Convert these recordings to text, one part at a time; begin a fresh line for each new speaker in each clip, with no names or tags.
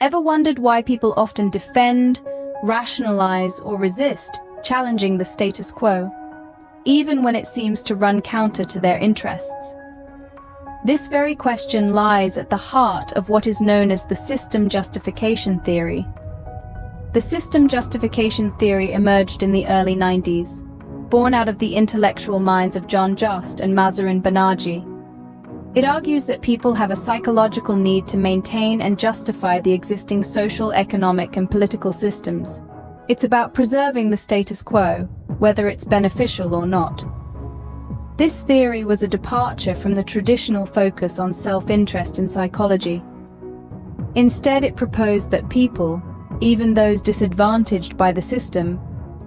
Ever wondered why people often defend, rationalize, or resist challenging the status quo, even when it seems to run counter to their interests? This very question lies at the heart of what is known as the System Justification Theory. The System Justification Theory emerged in the early 90s, born out of the intellectual minds of Unjust and Mahzarin Banaji. It argues that people have a psychological need to maintain and justify the existing social, economic, and political systems. It's about preserving the status quo, whether it's beneficial or not. This theory was a departure from the traditional focus on self-interest in psychology. Instead, it proposed that people, even those disadvantaged by the system,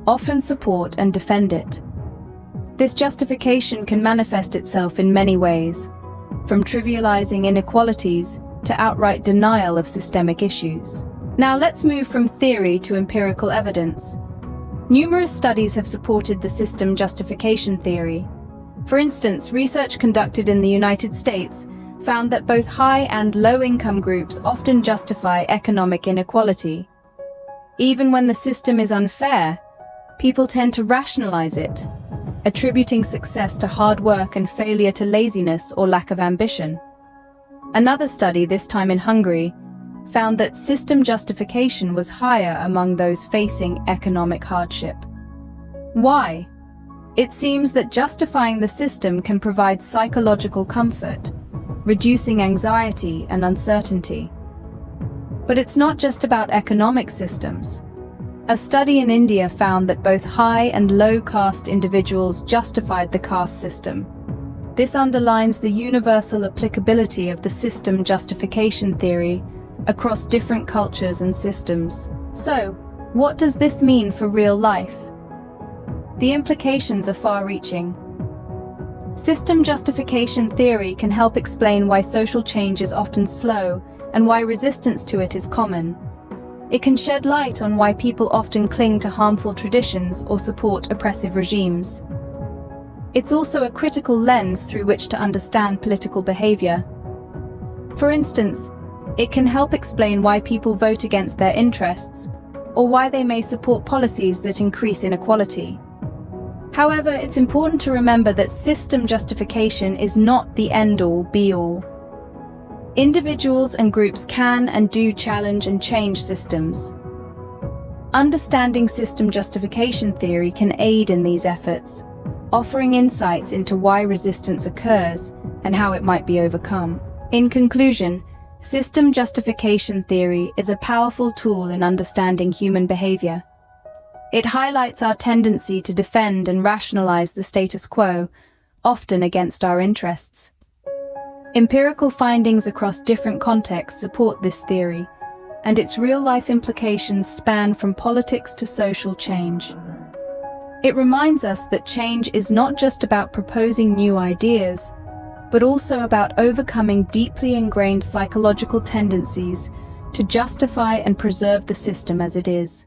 often support and defend it. This justification can manifest itself in many ways, from trivializing inequalities to outright denial of systemic issues. Now let's move from theory to empirical evidence. Numerous studies have supported the System Justification Theory. For instance, research conducted in the United States found that both high and low-income groups often justify economic inequality. Even when the system is unfair, people tend to rationalize it, attributing success to hard work and failure to laziness or lack of ambition. Another study, this time in Hungary, found that system justification was higher among those facing economic hardship. Why? It seems that justifying the system can provide psychological comfort, reducing anxiety and uncertainty. But it's not just about economic systems. A study in India found that both high and low caste individuals justified the caste system. This underlines the universal applicability of the System Justification Theory across different cultures and systems. So, what does this mean for real life? The implications are far-reaching. System justification theory can help explain why social change is often slow and why resistance to it is common. It can shed light on why people often cling to harmful traditions or support oppressive regimes. It's also a critical lens through which to understand political behavior. For instance, it can help explain why people vote against their interests, or why they may support policies that increase inequality. However, it's important to remember that system justification is not the end-all, be-all. Individuals and groups can and do challenge and change systems. Understanding system justification theory can aid in these efforts, offering insights into why resistance occurs and how it might be overcome. In conclusion, system justification theory is a powerful tool in understanding human behavior. It highlights our tendency to defend and rationalize the status quo, often against our interests. Empirical findings across different contexts support this theory, and its real-life implications span from politics to social change. It reminds us that change is not just about proposing new ideas, but also about overcoming deeply ingrained psychological tendencies to justify and preserve the system as it is.